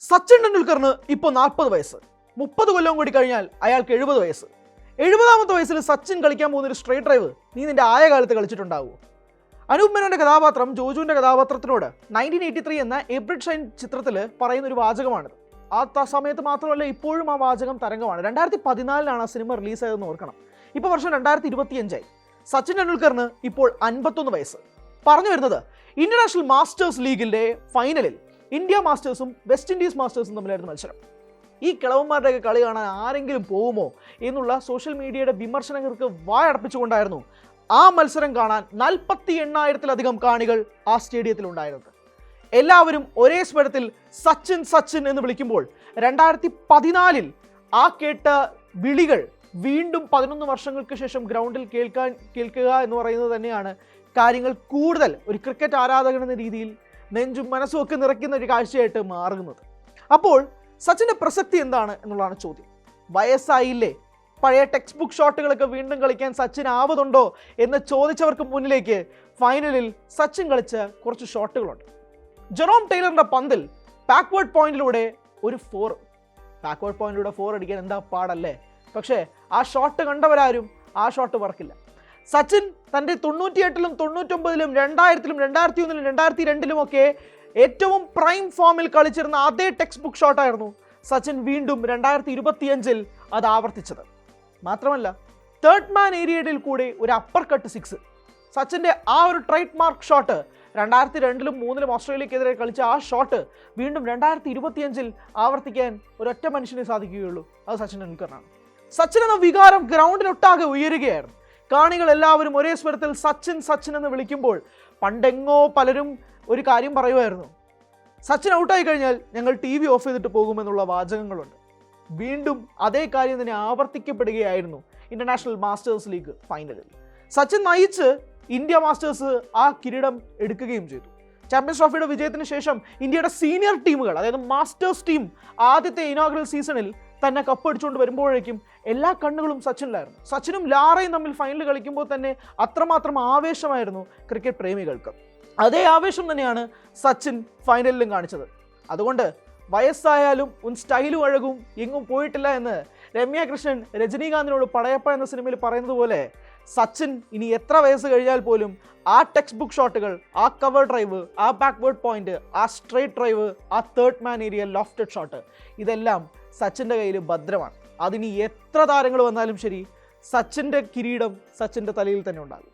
സച്ചിൻ ടെണ്ടുൽക്കറിന് ഇപ്പോൾ 40 വയസ്സ്. 30 കൊല്ലം കൂടി കഴിഞ്ഞാൽ അയാൾക്ക് 70 വയസ്സ്. 70ാമത്തെ വയസ്സിൽ സച്ചിൻ കളിക്കാൻ പോകുന്ന ഒരു സ്ട്രേറ്റ് ഡ്രൈവ് നീ നിന്റെ ആയ കാലത്ത് കളിച്ചിട്ടുണ്ടാവുമോ? അനൂപ് മേനോന്റെ കഥാപാത്രം ജോജുവിന്റെ കഥാപാത്രത്തിനോട് 1983 എന്ന എബ്രിഡ് ഷൈൻ ചിത്രത്തിൽ പറയുന്ന ഒരു വാചകമാണിത്. ആ സമയത്ത് മാത്രമല്ല ഇപ്പോഴും ആ വാചകം തരംഗമാണ്. 2014 ആ സിനിമ റിലീസായതെന്ന് ഓർക്കണം. ഇപ്പോൾ വർഷം 2025 സച്ചിൻ ടെണ്ടുൽക്കറിന് ഇപ്പോൾ 51 വയസ്സ്. പറഞ്ഞു വരുന്നത് ഇന്റർനാഷണൽ മാസ്റ്റേഴ്സ് ലീഗിന്റെ ഫൈനലിൽ ഇന്ത്യ മാസ്റ്റേഴ്സും വെസ്റ്റ് ഇൻഡീസ് മാസ്റ്റേഴ്സും തമ്മിലായിരുന്നു മത്സരം. ഈ കിളവന്മാരുടെയൊക്കെ കളി കാണാൻ ആരെങ്കിലും പോകുമോ എന്നുള്ള സോഷ്യൽ മീഡിയയുടെ വിമർശനങ്ങൾക്ക് വായടപ്പിച്ചുകൊണ്ടായിരുന്നു ആ മത്സരം കാണാൻ 48,000-ലധികം കാണികൾ ആ സ്റ്റേഡിയത്തിൽ ഉണ്ടായിരുന്നത്. എല്ലാവരും ഒരേ സ്വരത്തിൽ സച്ചിൻ സച്ചിൻ എന്ന് വിളിക്കുമ്പോൾ 2014 ആ കേട്ട വിളികൾ വീണ്ടും 11 വർഷങ്ങൾക്ക് ശേഷം ഗ്രൗണ്ടിൽ കേൾക്കുക എന്ന് പറയുന്നത് തന്നെയാണ് കാര്യങ്ങൾ കൂടുതൽ ഒരു ക്രിക്കറ്റ് ആരാധകൻ എന്ന രീതിയിൽ നെഞ്ചും മനസ്സും ഒക്കെ നിറയ്ക്കുന്ന ഒരു കാഴ്ചയായിട്ട് മാറുന്നത്. അപ്പോൾ സച്ചിൻ്റെ പ്രസക്തി എന്താണ് എന്നുള്ളതാണ് ചോദ്യം. വയസ്സായില്ലേ, പഴയ ടെക്സ്റ്റ് ബുക്ക് ഷോട്ടുകളൊക്കെ വീണ്ടും കളിക്കാൻ സച്ചിൻ ആവതുണ്ടോ എന്ന് ചോദിച്ചവർക്ക് മുന്നിലേക്ക് ഫൈനലിൽ സച്ചിൻ കളിച്ച കുറച്ച് ഷോട്ടുകളുണ്ട്. ജെറോം ടൈലറിൻ്റെ പന്തിൽ ബാക്ക്വേർഡ് പോയിന്റിലൂടെ ഒരു 4. ബാക്ക്വേർഡ് പോയിന്റിലൂടെ 4 അടിക്കാൻ എന്താ പാടല്ലേ? പക്ഷേ ആ ഷോട്ട് കണ്ടവരാരും ആ ഷോട്ട് പറക്കില്ല. സച്ചിൻ തൻ്റെ 98-ലും 99-ലും 2000-ലും 2001-ലും 2002-ലും ഒക്കെ ഏറ്റവും പ്രൈം ഫോമിൽ കളിച്ചിരുന്ന അതേ ടെക്സ്റ്റ് ബുക്ക് ഷോട്ടായിരുന്നു സച്ചിൻ വീണ്ടും 2025-ൽ അത് ആവർത്തിച്ചത്. മാത്രമല്ല തേർഡ് മാൻ ഏരിയയിൽ കൂടെ ഒരു അപ്പർ കട്ട് 6. സച്ചിൻ്റെ ആ ഒരു ട്രേഡ് മാർക്ക് ഷോട്ട് 2002-ലും 2003-ലും ഓസ്ട്രേലിയക്കെതിരെ കളിച്ച ആ ഷോട്ട് വീണ്ടും 2025-ൽ ആവർത്തിക്കാൻ ഒരൊറ്റ മനുഷ്യനെ സാധിക്കുകയുള്ളൂ, അത് സച്ചിൻ ടെണ്ടുൽക്കറിനാണ്. സച്ചിൻ എന്ന വികാരം ഗ്രൗണ്ടിലൊട്ടാകെ ഉയരുകയായിരുന്നു. കാണികൾ എല്ലാവരും ഒരേ സ്വരത്തിൽ സച്ചിൻ സച്ചിൻ എന്ന് വിളിക്കുമ്പോൾ പണ്ടെങ്ങോ പലരും ഒരു കാര്യം പറയുമായിരുന്നു, സച്ചിൻ ഔട്ടായി കഴിഞ്ഞാൽ ഞങ്ങൾ TV ഓഫ് ചെയ്തിട്ട് പോകുമെന്നുള്ള വാചകങ്ങളുണ്ട്. വീണ്ടും അതേ കാര്യം തന്നെ ആവർത്തിക്കപ്പെടുകയായിരുന്നു ഇന്റർനാഷണൽ മാസ്റ്റേഴ്സ് ലീഗ് ഫൈനലിൽ. സച്ചിൻ നയിച്ച് ഇന്ത്യ മാസ്റ്റേഴ്സ് ആ കിരീടം എടുക്കുകയും ചെയ്തു. ചാമ്പ്യൻസ് ട്രോഫിയുടെ വിജയത്തിന് ശേഷം ഇന്ത്യയുടെ സീനിയർ ടീമുകൾ, അതായത് മാസ്റ്റേഴ്സ് ടീം ആദ്യത്തെ ഇനോഗ്രൽ സീസണിൽ തന്നെ കപ്പടിച്ചുകൊണ്ട് വരുമ്പോഴേക്കും എല്ലാ കണ്ണുകളും സച്ചിനിലായിരുന്നു. സച്ചിനും ലാറയും തമ്മിൽ ഫൈനൽ കളിക്കുമ്പോൾ തന്നെ അത്രമാത്രം ആവേശമായിരുന്നു ക്രിക്കറ്റ് പ്രേമികൾക്ക്. അതേ ആവേശം തന്നെയാണ് സച്ചിൻ ഫൈനലിലും കാണിച്ചത്. അതുകൊണ്ട് വയസ്സായാലും സ്റ്റൈലും അഴകും എങ്ങും പോയിട്ടില്ല എന്ന് രമ്യ കൃഷ്ണൻ രജനീകാന്തിനോട് പടയപ്പ എന്ന സിനിമയിൽ പറയുന്നത് പോലെ സച്ചിൻ ഇനി എത്ര വയസ്സ് കഴിഞ്ഞാൽ പോലും ആ ടെക്സ്റ്റ് ബുക്ക് ഷോട്ടുകൾ, ആ കവർ ഡ്രൈവ്, ആ ബാക്ക്വേർഡ് പോയിന്റ്, ആ സ്ട്രേറ്റ് ഡ്രൈവ്, ആ തേർഡ് മാൻ ഏരിയ ലോഫ്റ്റഡ് ഷോട്ട്, ഇതെല്ലാം സച്ചിൻ്റെ കയ്യിൽ ഭദ്രമാണ്. അതിനി എത്ര താരങ്ങൾ വന്നാലും ശരി, സച്ചിൻ്റെ കിരീടം സച്ചിൻ്റെ തലയിൽ തന്നെ ഉണ്ടാകും.